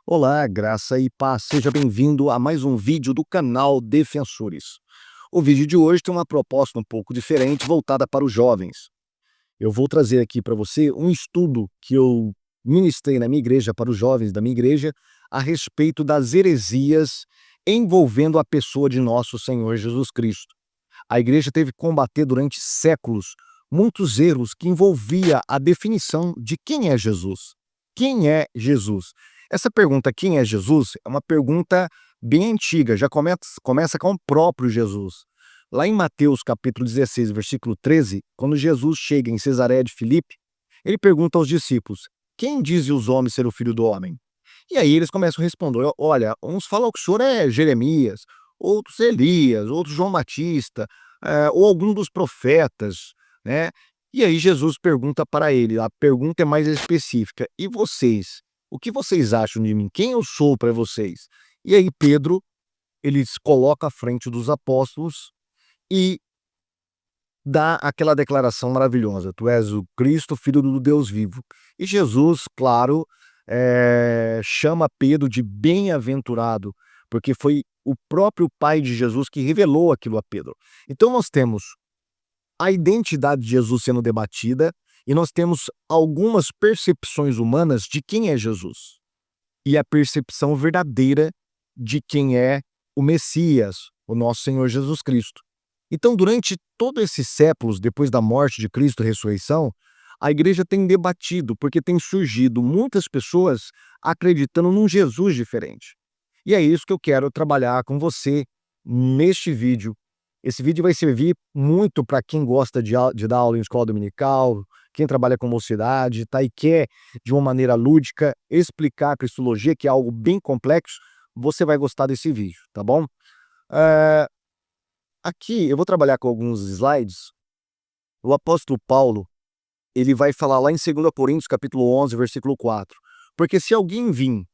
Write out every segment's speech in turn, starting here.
Olá, graça e paz. Seja bem-vindo a mais um vídeo do canal Defensores. O vídeo de hoje tem uma proposta um pouco diferente, voltada para os jovens. Eu vou trazer aqui para você um estudo que eu ministrei na minha igreja para os jovens da minha igreja a respeito das heresias envolvendo a pessoa de nosso Senhor Jesus Cristo. A igreja teve que combater durante séculos muitos erros que envolvia a definição de quem é Jesus. Quem é Jesus? Essa pergunta, quem é Jesus, é uma pergunta bem antiga, já começa com o próprio Jesus. Lá em Mateus capítulo 16, versículo 13, quando Jesus chega em Cesareia de Filipe, ele pergunta aos discípulos: quem dizem os homens ser o filho do homem? E aí eles começam a responder: olha, uns falam que o senhor é Jeremias, outros Elias, outros João Batista, ou algum dos profetas, né? E aí Jesus pergunta para ele, a pergunta é mais específica: e vocês? O que vocês acham de mim? Quem eu sou para vocês? E aí Pedro, ele se coloca à frente dos apóstolos e dá aquela declaração maravilhosa: tu és o Cristo, filho do Deus vivo. E Jesus, claro, chama Pedro de bem-aventurado, porque foi o próprio Pai de Jesus que revelou aquilo a Pedro. Então nós temos a identidade de Jesus sendo debatida e nós temos algumas percepções humanas de quem é Jesus e a percepção verdadeira de quem é o Messias, o nosso Senhor Jesus Cristo. Então, durante todos esses séculos, depois da morte de Cristo e ressurreição, a igreja tem debatido, porque tem surgido muitas pessoas acreditando num Jesus diferente. E é isso que eu quero trabalhar com você neste vídeo. Esse vídeo vai servir muito para quem gosta de dar aula em escola dominical, quem trabalha com mocidade, tá, e quer, de uma maneira lúdica, explicar a cristologia, que é algo bem complexo. Você vai gostar desse vídeo, tá bom? Eh, Aqui eu vou trabalhar com alguns slides. O apóstolo Paulo, ele vai falar lá em 2 Coríntios capítulo 11, versículo 4. Porque se alguém vir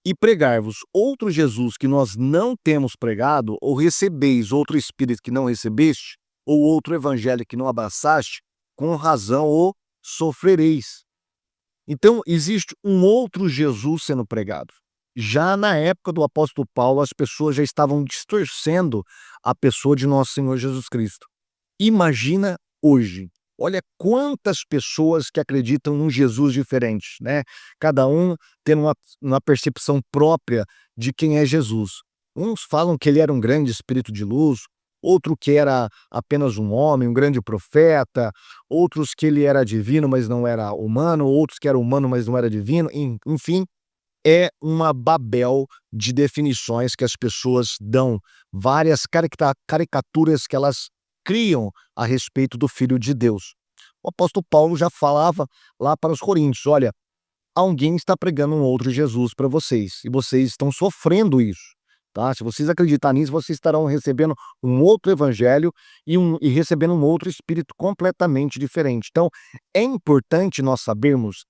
e pregar-vos outro Jesus que nós não temos pregado, ou recebeis outro Espírito que não recebeste, ou outro Evangelho que não abraçaste, com razão o sofrereis. Então, existe um outro Jesus sendo pregado. Já na época do apóstolo Paulo, as pessoas já estavam distorcendo a pessoa de nosso Senhor Jesus Cristo. Imagina hoje. Olha quantas pessoas que acreditam num Jesus diferente, né? Cada um tendo uma percepção própria de quem é Jesus. Uns falam que ele era um grande espírito de luz, outro que era apenas um homem, um grande profeta, outros que ele era divino, mas não era humano, outros que era humano, mas não era divino, enfim, é uma babel de definições que as pessoas dão, várias caricaturas que elas criam a respeito do Filho de Deus. O apóstolo Paulo já falava lá para os coríntios: olha, alguém está pregando um outro Jesus para vocês, e vocês estão sofrendo isso, tá? Se vocês acreditarem nisso, vocês estarão recebendo um outro evangelho e recebendo um outro espírito completamente diferente. Então, é importante nós sabermos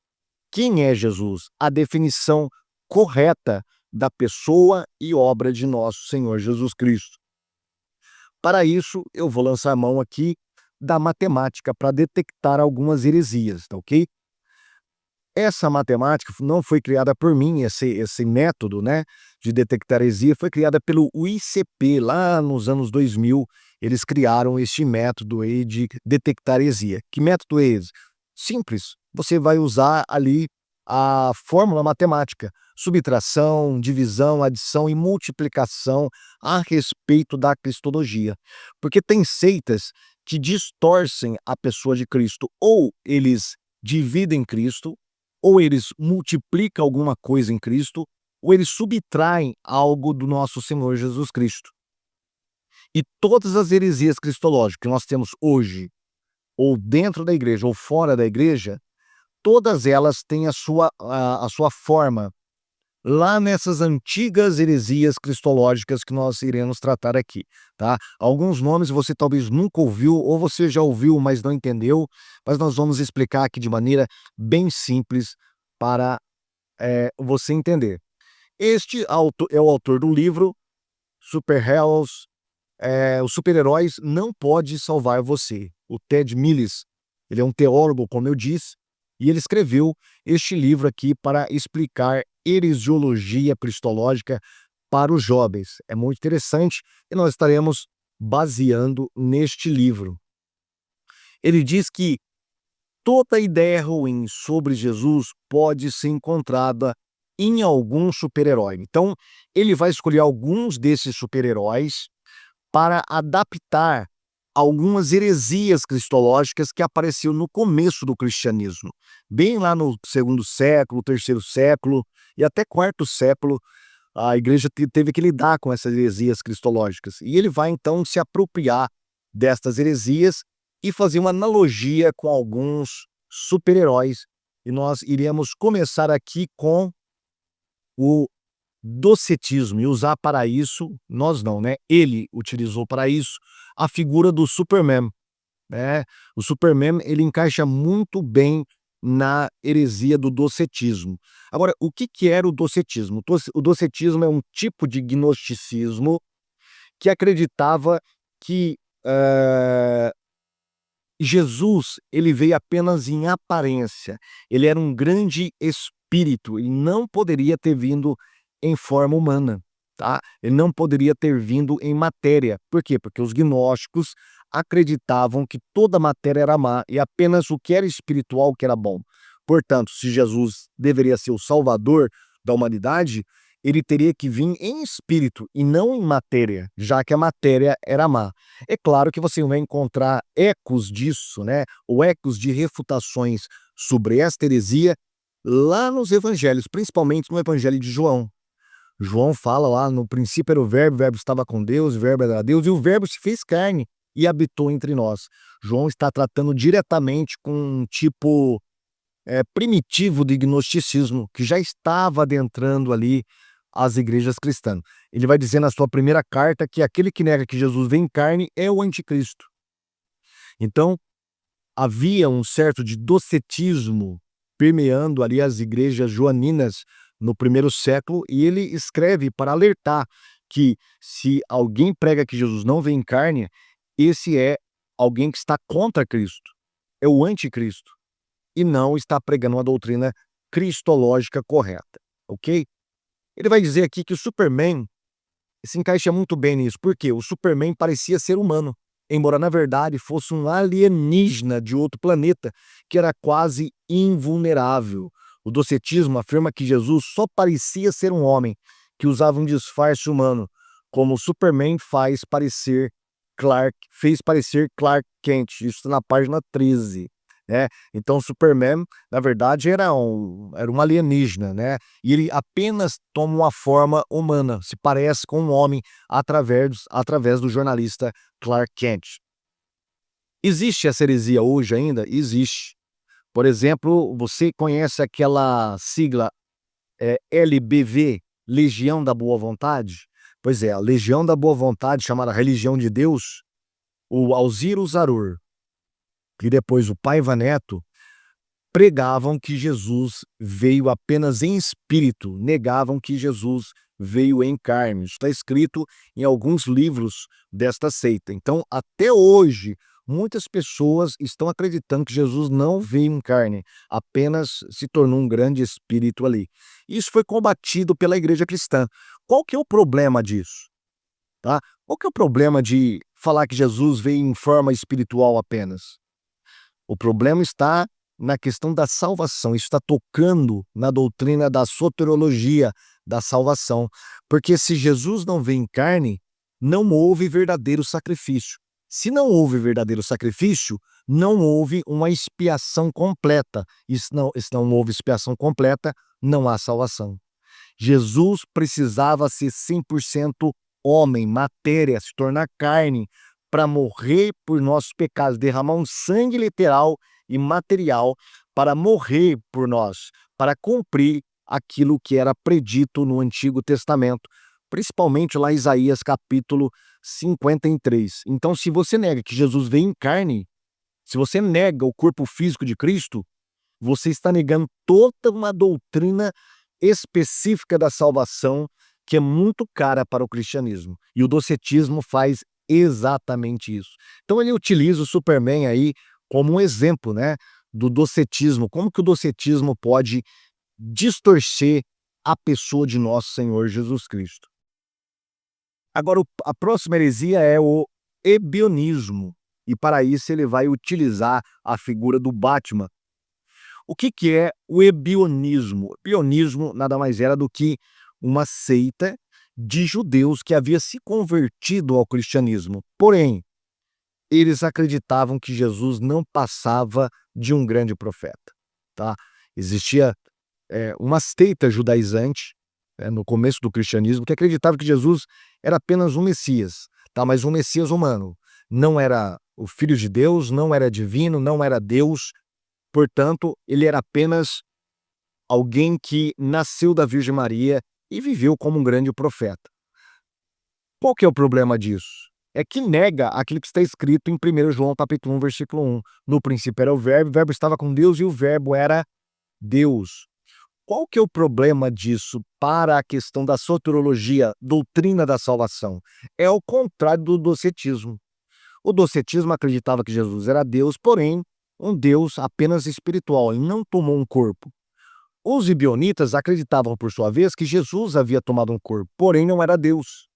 quem é Jesus, a definição correta da pessoa e obra de nosso Senhor Jesus Cristo. Para isso, eu vou lançar a mão aqui da matemática para detectar algumas heresias, tá ok? Essa matemática não foi criada por mim, esse método, né, de detectar heresia, foi criada pelo ICP lá nos anos 2000. Eles criaram este método aí de detectar heresia. Que método é esse? Simples. Você vai usar ali a fórmula matemática, subtração, divisão, adição e multiplicação a respeito da cristologia. Porque tem seitas que distorcem a pessoa de Cristo, ou eles dividem Cristo, ou eles multiplicam alguma coisa em Cristo, ou eles subtraem algo do nosso Senhor Jesus Cristo. E todas as heresias cristológicas que nós temos hoje, ou dentro da igreja ou fora da igreja, todas elas têm a sua forma lá nessas antigas heresias cristológicas que nós iremos tratar aqui, tá? Alguns nomes você talvez nunca ouviu, ou você já ouviu, mas não entendeu, mas nós vamos explicar aqui de maneira bem simples para você entender. Este é o autor do livro Super Heroes, Os Super-Heróis Não Pode Salvar Você, o Ted Milles. Ele é um teólogo, como eu disse, E ele escreveu este livro aqui para explicar heresiologia cristológica para os jovens. É muito interessante e nós estaremos baseando neste livro. Ele diz que toda ideia ruim sobre Jesus pode ser encontrada em algum super-herói. Então, ele vai escolher alguns desses super-heróis para adaptar algumas heresias cristológicas que apareciam no começo do cristianismo. Bem lá no segundo século, terceiro século e até quarto século, a igreja teve que lidar com essas heresias cristológicas. E ele vai então se apropriar destas heresias e fazer uma analogia com alguns super-heróis. E nós iremos começar aqui com o docetismo e usar para isso, nós não, né? Ele utilizou para isso a figura do Superman, né? O Superman, ele encaixa muito bem na heresia do docetismo. Agora, o que que era o docetismo? O docetismo é um tipo de gnosticismo que acreditava que Jesus, ele veio apenas em aparência. Ele era um grande espírito e não poderia ter vindo em forma humana, tá? Ele não poderia ter vindo em matéria. Por quê? Porque os gnósticos acreditavam que toda matéria era má e apenas o que era espiritual que era bom. Portanto, se Jesus deveria ser o salvador da humanidade, ele teria que vir em espírito e não em matéria, já que a matéria era má. É claro que você vai encontrar ecos disso, né? Ou ecos de refutações sobre esta heresia lá nos evangelhos, principalmente no evangelho de João. João fala lá, no princípio era o verbo estava com Deus, o verbo era Deus, e o verbo se fez carne e habitou entre nós. João está tratando diretamente com um tipo primitivo de gnosticismo, que já estava adentrando ali as igrejas cristãs. Ele vai dizer na sua primeira carta que aquele que nega que Jesus vem em carne é o anticristo. Então, havia um certo de docetismo permeando ali as igrejas joaninas no primeiro século, e ele escreve para alertar que se alguém prega que Jesus não vem em carne, esse é alguém que está contra Cristo, é o anticristo, e não está pregando uma doutrina cristológica correta, ok? Ele vai dizer aqui que o Superman se encaixa muito bem nisso, porque o Superman parecia ser humano, embora na verdade fosse um alienígena de outro planeta que era quase invulnerável. O docetismo afirma que Jesus só parecia ser um homem que usava um disfarce humano, como o Superman fez parecer Clark Kent, isso na página 13. Né? Então, Superman, na verdade, era um alienígena, né? E ele apenas toma uma forma humana, se parece com um homem através do jornalista Clark Kent. Existe essa heresia hoje ainda? Existe. Por exemplo, você conhece aquela sigla LBV, Legião da Boa Vontade? Pois é, a Legião da Boa Vontade, chamada Religião de Deus, o Alziro Zarur e depois o Paiva Neto, pregavam que Jesus veio apenas em espírito, negavam que Jesus veio em carne. Isso está escrito em alguns livros desta seita. Então, até hoje, muitas pessoas estão acreditando que Jesus não veio em carne, apenas se tornou um grande espírito ali. Isso foi combatido pela igreja cristã. Qual que é o problema disso? Tá? Qual que é o problema de falar que Jesus veio em forma espiritual apenas? O problema está na questão da salvação, isso está tocando na doutrina da soteriologia da salvação, porque se Jesus não vem em carne, não houve verdadeiro sacrifício. Se não houve verdadeiro sacrifício, não houve uma expiação completa. E se não houve expiação completa, não há salvação. Jesus precisava ser 100% homem, matéria, se tornar carne, para morrer por nossos pecados, derramar um sangue literal e material para morrer por nós, para cumprir aquilo que era predito no Antigo Testamento, principalmente lá em Isaías capítulo 53. Então, se você nega que Jesus veio em carne, se você nega o corpo físico de Cristo, você está negando toda uma doutrina específica da salvação que é muito cara para o cristianismo. E o docetismo faz exatamente isso. Então ele utiliza o Superman aí como um exemplo, né? do docetismo, como que o docetismo pode distorcer a pessoa de nosso Senhor Jesus Cristo. Agora, a próxima heresia é o ebionismo, e para isso ele vai utilizar a figura do Batman. O que que é o ebionismo? O ebionismo nada mais era do que uma seita de judeus que havia se convertido ao cristianismo. Porém, eles acreditavam que Jesus não passava de um grande profeta, tá? Existia uma seita judaizante, no começo do cristianismo, que acreditava que Jesus era apenas um Messias, tá? Mas um Messias humano. Não era o Filho de Deus, não era divino, não era Deus. Portanto, ele era apenas alguém que nasceu da Virgem Maria e viveu como um grande profeta. Qual que é o problema disso? É que nega aquilo que está escrito em 1 João capítulo 1, versículo 1. No princípio era o Verbo estava com Deus e o Verbo era Deus. Qual que é o problema disso para a questão da soteriologia, doutrina da salvação? É o contrário do docetismo. O docetismo acreditava que Jesus era Deus, porém, um Deus apenas espiritual, ele não tomou um corpo. Os gibeonitas acreditavam, por sua vez, que Jesus havia tomado um corpo, porém não era Deus.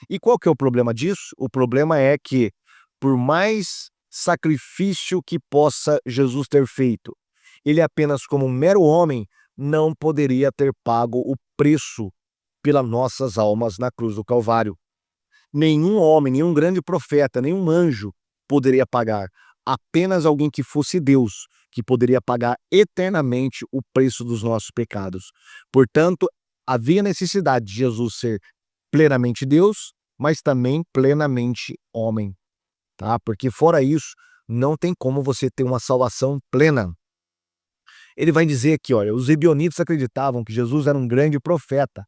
E qual que é o problema disso? O problema é que, por mais sacrifício que possa Jesus ter feito, ele apenas como um mero homem não poderia ter pago o preço pelas nossas almas na cruz do Calvário. Nenhum homem, nenhum grande profeta, nenhum anjo poderia pagar. Apenas alguém que fosse Deus, que poderia pagar eternamente o preço dos nossos pecados. Portanto, havia necessidade de Jesus ser plenamente Deus, mas também plenamente homem, tá? Porque fora isso, não tem como você ter uma salvação plena. Ele vai dizer aqui, olha, os ebionitas acreditavam que Jesus era um grande profeta,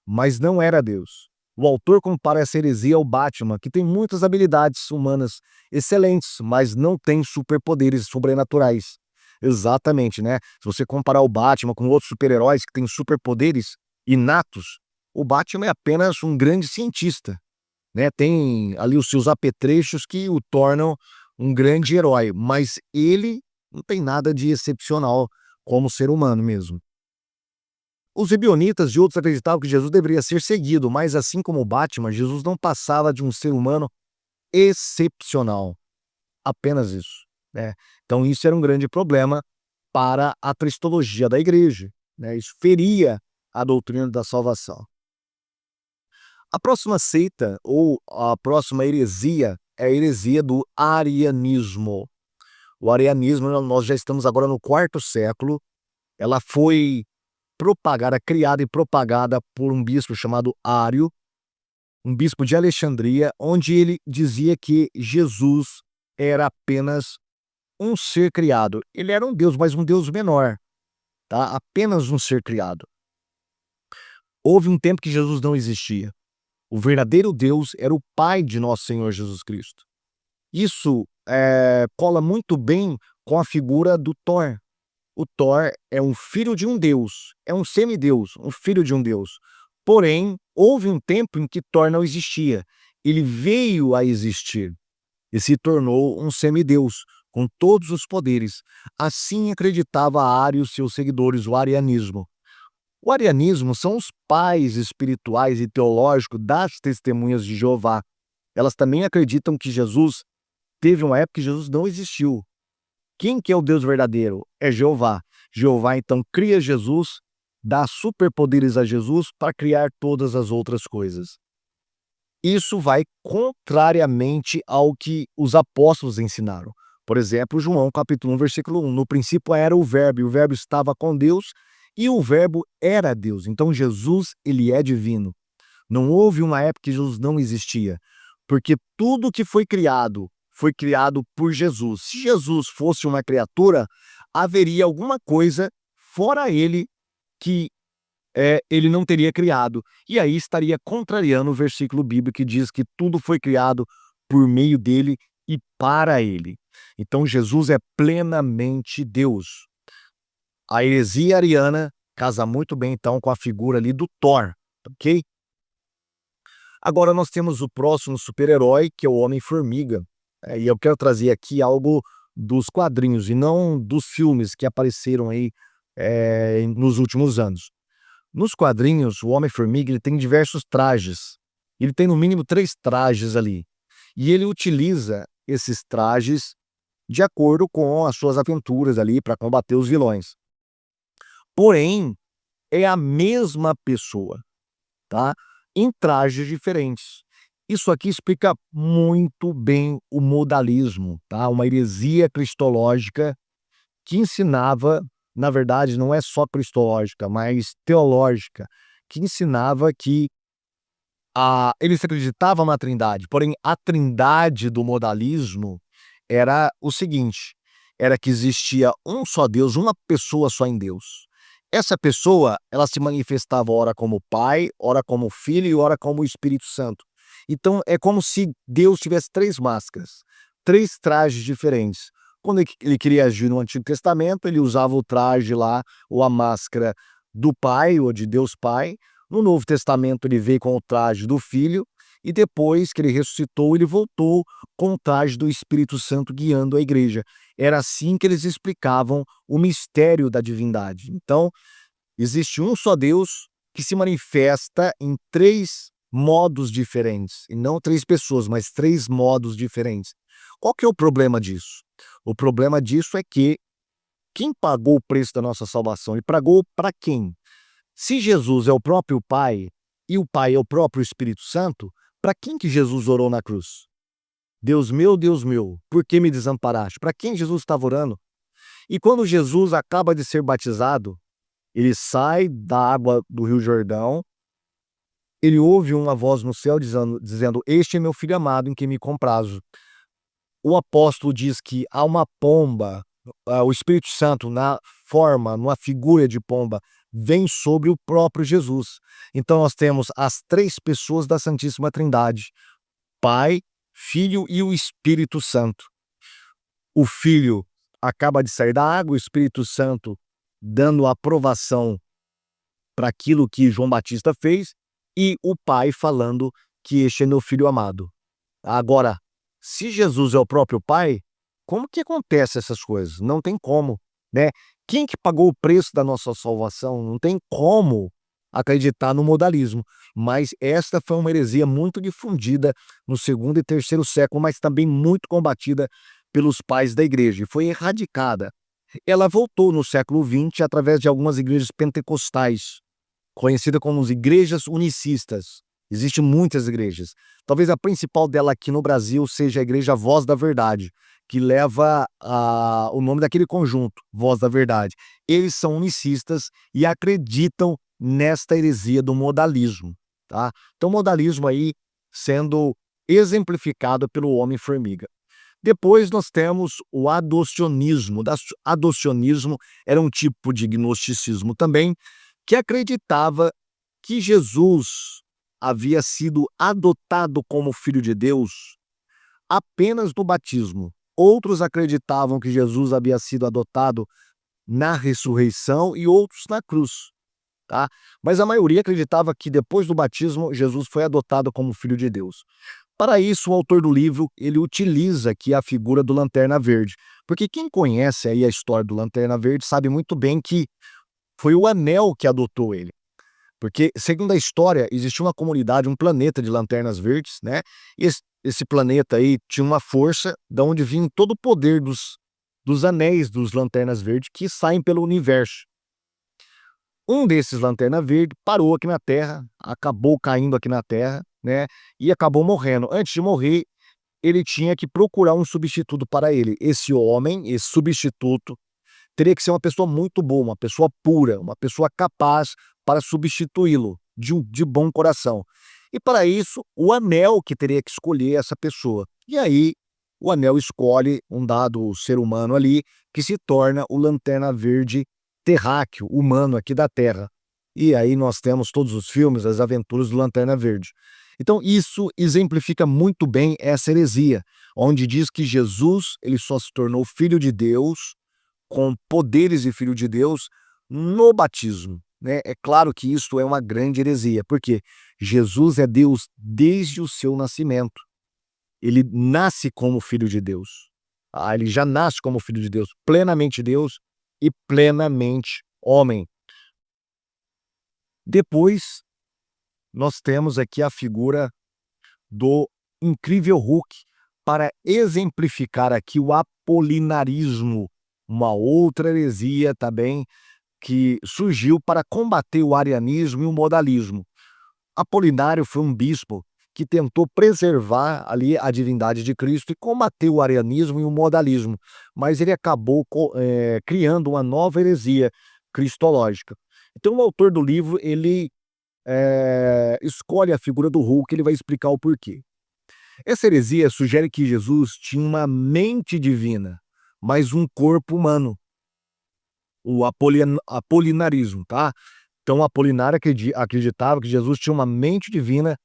mas não era Deus. O autor compara essa heresia ao Batman, que tem muitas habilidades humanas excelentes, mas não tem superpoderes sobrenaturais. Exatamente, né? Se você comparar o Batman com outros super-heróis que têm superpoderes inatos, o Batman é apenas um grande cientista, né? Tem ali os seus apetrechos que o tornam um grande herói, mas ele não tem nada de excepcional como ser humano mesmo. Os ebionitas e outros acreditavam que Jesus deveria ser seguido, mas assim como o Batman, Jesus não passava de um ser humano excepcional. Apenas isso, né? Então isso era um grande problema para a cristologia da igreja, né? Isso feria a doutrina da salvação. A próxima seita ou a próxima heresia é a heresia do arianismo. O arianismo, nós já estamos agora no quarto século, ela foi propagada, criada e propagada por um bispo chamado Ário, um bispo de Alexandria, onde ele dizia que Jesus era apenas um ser criado. Ele era um Deus, mas um Deus menor, tá? Apenas um ser criado. Houve um tempo que Jesus não existia. O verdadeiro Deus era o Pai de nosso Senhor Jesus Cristo. Isso cola muito bem com a figura do Thor. O Thor é um filho de um deus, é um semideus, um filho de um deus. Porém, houve um tempo em que Thor não existia. Ele veio a existir e se tornou um semideus, com todos os poderes. Assim acreditava Ário e os seus seguidores, o arianismo. O arianismo são os pais espirituais e teológicos das testemunhas de Jeová. Elas também acreditam que Jesus teve uma época que Jesus não existiu. Quem que é o Deus verdadeiro? É Jeová. Jeová então cria Jesus, dá superpoderes a Jesus para criar todas as outras coisas. Isso vai contrariamente ao que os apóstolos ensinaram. Por exemplo, João capítulo 1, versículo 1. No princípio era o Verbo, e o Verbo estava com Deus, e o Verbo era Deus. Então Jesus, ele é divino. Não houve uma época que Jesus não existia, porque tudo que foi criado por Jesus. Se Jesus fosse uma criatura, haveria alguma coisa fora ele que ele não teria criado. E aí estaria contrariando o versículo bíblico que diz que tudo foi criado por meio dele e para ele. Então Jesus é plenamente Deus. A heresia ariana casa muito bem então com a figura ali do Thor, ok? Agora nós temos o próximo super-herói, que é o Homem-Formiga. E eu quero trazer aqui algo dos quadrinhos e não dos filmes que apareceram aí nos últimos anos. Nos quadrinhos, o Homem-Formiga ele tem diversos trajes. Ele tem no mínimo 3 trajes ali. E ele utiliza esses trajes de acordo com as suas aventuras ali para combater os vilões. Porém, é a mesma pessoa, tá? Em trajes diferentes. Isso aqui explica muito bem o modalismo, tá? Uma heresia cristológica que ensinava, na verdade, não é só cristológica, mas teológica, que ensinava que eles acreditavam na Trindade, porém a Trindade do modalismo era o seguinte: era que existia um só Deus, uma pessoa só em Deus. Essa pessoa, ela se manifestava ora como Pai, ora como Filho e ora como Espírito Santo. Então é como se Deus tivesse 3 máscaras, 3 trajes diferentes. Quando ele queria agir no Antigo Testamento, ele usava o traje lá, ou a máscara do Pai, ou de Deus Pai. No Novo Testamento ele veio com o traje do Filho, e depois que ele ressuscitou, ele voltou com o traje do Espírito Santo guiando a igreja. Era assim que eles explicavam o mistério da divindade. Então, existe um só Deus que se manifesta em 3 modos diferentes, e não 3 pessoas, mas 3 modos diferentes. Qual que é o problema disso? O problema disso é que quem pagou o preço da nossa salvação, e pagou para quem? Se Jesus é o próprio Pai e o Pai é o próprio Espírito Santo, para quem que Jesus orou na cruz? Deus meu, por que me desamparaste? Para quem Jesus estava orando? E quando Jesus acaba de ser batizado, ele sai da água do Rio Jordão, ele ouve uma voz no céu dizendo: "Este é meu filho amado em quem me comprazo". O apóstolo diz que há uma pomba, o Espírito Santo numa figura de pomba, vem sobre o próprio Jesus. Então nós temos as 3 pessoas da Santíssima Trindade: Pai, Filho e o Espírito Santo. O Filho acaba de sair da água, o Espírito Santo dando aprovação para aquilo que João Batista fez, e o Pai falando que este é meu filho amado. Agora, se Jesus é o próprio Pai, como que acontece essas coisas? Não tem como, né? Quem que pagou o preço da nossa salvação? Não tem como acreditar no modalismo. Mas esta foi uma heresia muito difundida no 2º e 3º século, mas também muito combatida pelos pais da igreja, e foi erradicada. Ela voltou no século XX através de algumas igrejas pentecostais, conhecida como as igrejas unicistas. Existem muitas igrejas. Talvez a principal dela aqui no Brasil seja a Igreja Voz da Verdade, que leva o nome daquele conjunto, Voz da Verdade. Eles são unicistas e acreditam nesta heresia do modalismo, tá? Então, o modalismo aí sendo exemplificado pelo Homem-Formiga. Depois nós temos o adocionismo. Adocionismo era um tipo de gnosticismo também, que acreditava que Jesus havia sido adotado como filho de Deus apenas no batismo. Outros acreditavam que Jesus havia sido adotado na ressurreição e outros na cruz, tá? Mas a maioria acreditava que depois do batismo Jesus foi adotado como filho de Deus. Para isso, o autor do livro, ele utiliza aqui a figura do Lanterna Verde, porque quem conhece aí a história do Lanterna Verde sabe muito bem que foi o Anel que adotou ele. Porque, segundo a história, existia uma comunidade, um planeta de lanternas verdes, né? E esse planeta aí tinha uma força da onde vinha todo o poder dos anéis dos lanternas verdes que saem pelo universo. Um desses lanterna verde parou aqui na Terra, acabou caindo aqui na Terra, né? E acabou morrendo. Antes de morrer, ele tinha que procurar um substituto para ele. Esse homem, esse substituto, teria que ser uma pessoa muito boa, uma pessoa pura, uma pessoa capaz para substituí-lo, de bom coração. E para isso, o Anel que teria que escolher essa pessoa. E aí, o Anel escolhe um dado ser humano ali, que se torna o Lanterna Verde terráqueo, humano aqui da Terra. E aí nós temos todos os filmes, as aventuras do Lanterna Verde. Então isso exemplifica muito bem essa heresia, onde diz que Jesus ele só se tornou filho de Deus, com poderes de filho de Deus, no batismo, né? É claro que isso é uma grande heresia, porque Jesus é Deus desde o seu nascimento. Ele nasce como filho de Deus. Ele já nasce como filho de Deus e plenamente homem. Depois, nós temos aqui a figura do incrível Hulk para exemplificar aqui o apolinarismo, uma outra heresia também que surgiu para combater o arianismo e o modalismo. Apolinário foi um bispo que tentou preservar ali a divindade de Cristo e combater o arianismo e o modalismo, mas ele acabou criando uma nova heresia cristológica. Então o autor do livro, ele escolhe a figura do Hulk, ele vai explicar o porquê. Essa heresia sugere que Jesus tinha uma mente divina, mas um corpo humano, o apolinarismo, tá? Então o Apolinário acreditava que Jesus tinha uma mente divina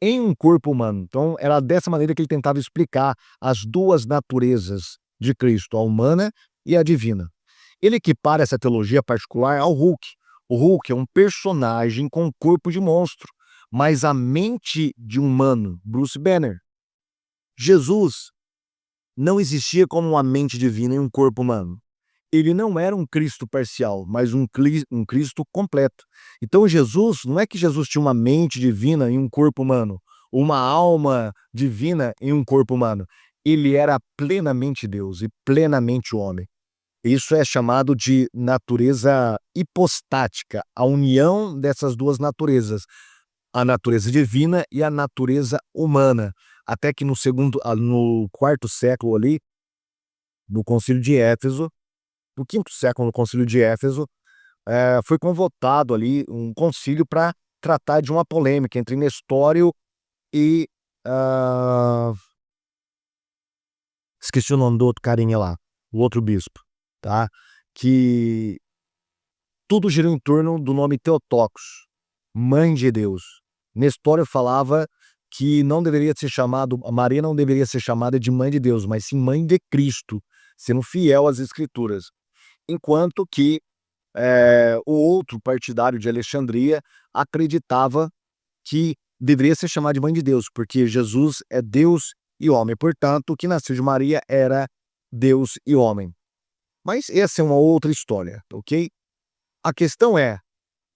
em um corpo humano. Então era dessa maneira que ele tentava explicar as duas naturezas de Cristo, a humana e a divina. Ele equipara essa teologia particular ao Hulk. O Hulk é um personagem com corpo de monstro, mas a mente de humano, Bruce Banner. Jesus não existia como uma mente divina em um corpo humano. Ele não era um Cristo parcial, mas um Cristo completo. Então Jesus, não é que Jesus tinha uma mente divina em um corpo humano, uma alma divina em um corpo humano. Ele era plenamente Deus e plenamente homem. Isso é chamado de natureza hipostática, a união dessas duas naturezas, a natureza divina e a natureza humana. Até que no quarto século ali, no Concílio de Éfeso, no quinto século, no Concílio de Éfeso, foi convocado ali um concílio para tratar de uma polêmica entre Nestório e esqueci o nome do outro carinha lá, o outro bispo, tá? Que tudo girou em torno do nome Theotokos, mãe de Deus. Nestório falava que Maria não deveria ser chamada de mãe de Deus, mas sim mãe de Cristo, sendo fiel às Escrituras. Enquanto que o outro partidário de Alexandria acreditava que deveria ser chamado de mãe de Deus, porque Jesus é Deus e homem, portanto, o que nasceu de Maria era Deus e homem. Mas essa é uma outra história, ok? A questão é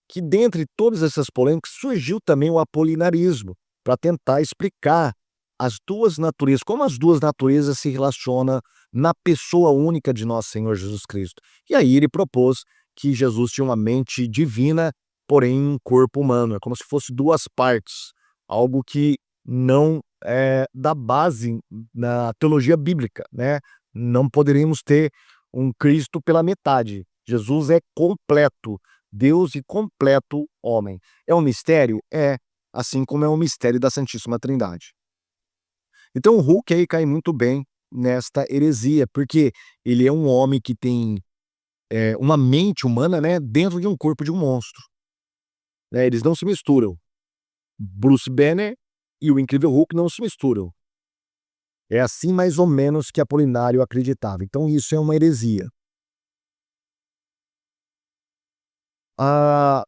que dentre todas essas polêmicas surgiu também o apolinarismo, para tentar explicar as duas naturezas, como as duas naturezas se relacionam na pessoa única de nosso Senhor Jesus Cristo. E aí ele propôs que Jesus tinha uma mente divina, porém um corpo humano. É como se fosse duas partes, algo que não é da base na teologia bíblica, né? Não poderíamos ter um Cristo pela metade. Jesus é completo, Deus e completo homem. É um mistério? É, assim como é um mistério da Santíssima Trindade. Então o Hulk aí cai muito bem nesta heresia, porque ele é um homem que tem uma mente humana, né, dentro de um corpo de um monstro. Eles não se misturam. Bruce Banner e o incrível Hulk não se misturam. É assim mais ou menos que Apolinário acreditava. Então isso é uma heresia.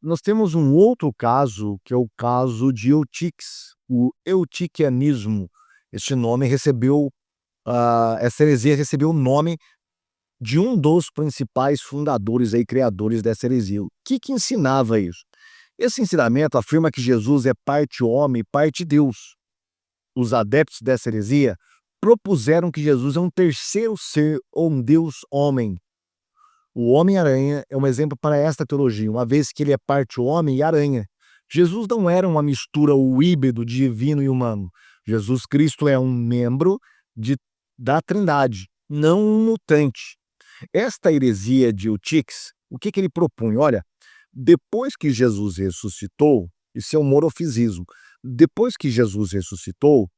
Nós temos um outro caso, que é o caso de Eutix, o eutiquianismo. Este nome recebeu, essa heresia recebeu o nome de um dos principais fundadores e criadores dessa heresia. O que ensinava isso? Esse ensinamento afirma que Jesus é parte homem e parte Deus. Os adeptos dessa heresia propuseram que Jesus é um terceiro ser ou um Deus homem. O Homem-Aranha é um exemplo para esta teologia, uma vez que ele é parte homem e aranha. Jesus não era uma mistura ou híbrido divino e humano. Jesus Cristo é um membro da Trindade, não um mutante. Esta heresia de Eutix, o que ele propunha? Olha, depois que Jesus ressuscitou, isso é o morofisismo, depois que Jesus ressuscitou,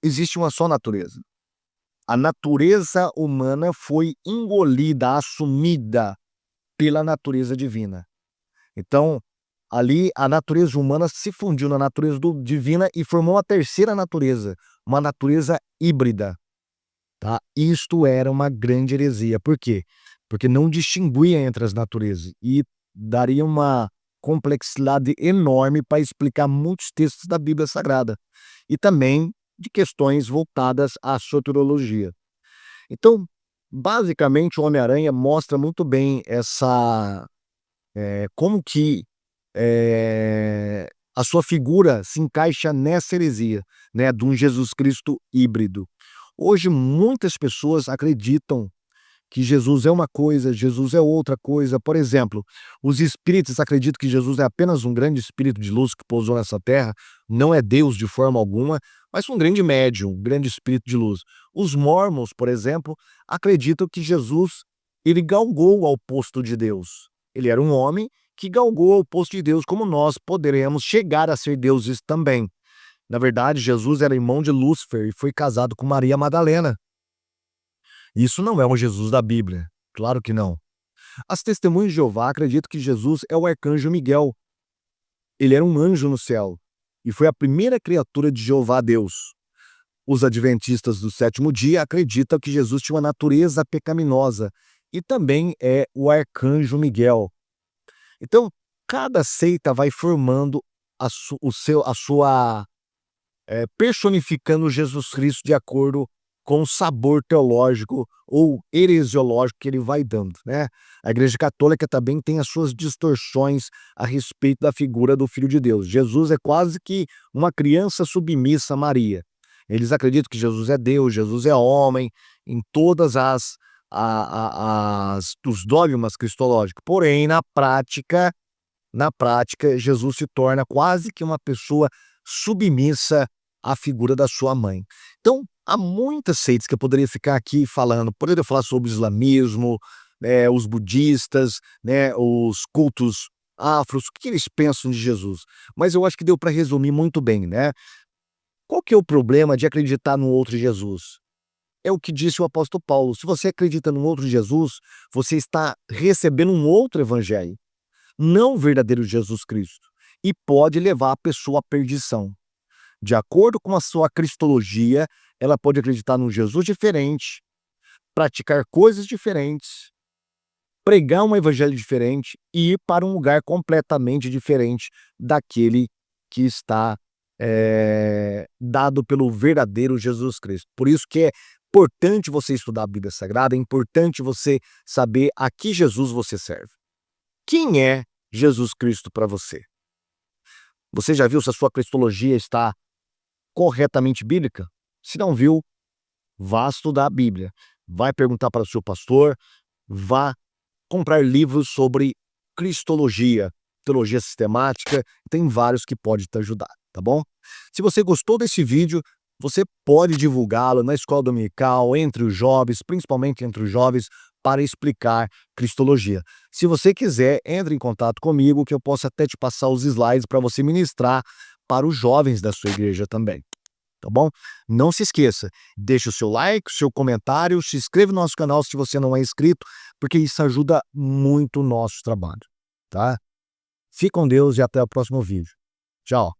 existe uma só natureza. A natureza humana foi engolida, assumida pela natureza divina. Então, ali a natureza humana se fundiu na natureza divina e formou uma terceira natureza, uma natureza híbrida. Tá? Isto era uma grande heresia. Por quê? Porque não distinguia entre as naturezas e daria uma complexidade enorme para explicar muitos textos da Bíblia Sagrada. E também de questões voltadas à soteriologia. Então, basicamente, o Homem-Aranha mostra muito bem como que a sua figura se encaixa nessa heresia, né, de um Jesus Cristo híbrido. Hoje, muitas pessoas acreditam que Jesus é uma coisa, Jesus é outra coisa. Por exemplo, os espíritas acreditam que Jesus é apenas um grande espírito de luz que pousou nessa terra, não é Deus de forma alguma, mas um grande médium, um grande espírito de luz. Os mórmons, por exemplo, acreditam que Jesus ele galgou ao posto de Deus. Ele era um homem que galgou ao posto de Deus, como nós poderemos chegar a ser deuses também. Na verdade, Jesus era irmão de Lúcifer e foi casado com Maria Madalena. Isso não é o Jesus da Bíblia, claro que não. As testemunhas de Jeová acreditam que Jesus é o arcanjo Miguel. Ele era um anjo no céu e foi a primeira criatura de Jeová Deus. Os adventistas do sétimo dia acreditam que Jesus tinha uma natureza pecaminosa e também é o arcanjo Miguel. Então, cada seita vai formando personificando Jesus Cristo de acordo com o sabor teológico ou heresiológico que ele vai dando, né? A Igreja Católica também tem as suas distorções a respeito da figura do Filho de Deus. Jesus é quase que uma criança submissa a Maria. Eles acreditam que Jesus é Deus, Jesus é homem, em todas os dogmas cristológicos. Porém, na prática, Jesus se torna quase que uma pessoa submissa à figura da sua mãe. Então, há muitas seitas que eu poderia ficar aqui falando. Poderia falar sobre o islamismo, os budistas, né, os cultos afros, o que eles pensam de Jesus. Mas eu acho que deu para resumir muito bem, né? Qual que é o problema de acreditar no outro Jesus? É o que disse o apóstolo Paulo. Se você acredita num outro Jesus, você está recebendo um outro evangelho, não o verdadeiro Jesus Cristo, e pode levar a pessoa à perdição. De acordo com a sua cristologia, ela pode acreditar num Jesus diferente, praticar coisas diferentes, pregar um evangelho diferente e ir para um lugar completamente diferente daquele que está dado pelo verdadeiro Jesus Cristo. Por isso que é importante você estudar a Bíblia Sagrada, é importante você saber a que Jesus você serve. Quem é Jesus Cristo para você? Você já viu se a sua cristologia está corretamente bíblica? Se não viu, vá estudar a Bíblia. Vai perguntar para o seu pastor, vá comprar livros sobre cristologia, teologia sistemática, tem vários que podem te ajudar, tá bom? Se você gostou desse vídeo, você pode divulgá-lo na escola dominical, entre os jovens, principalmente entre os jovens, para explicar cristologia. Se você quiser, entre em contato comigo, que eu posso até te passar os slides para você ministrar para os jovens da sua igreja também. Tá bom? Não se esqueça, deixe o seu like, o seu comentário, se inscreva no nosso canal se você não é inscrito, porque isso ajuda muito o nosso trabalho, tá? Fique com Deus e até o próximo vídeo. Tchau!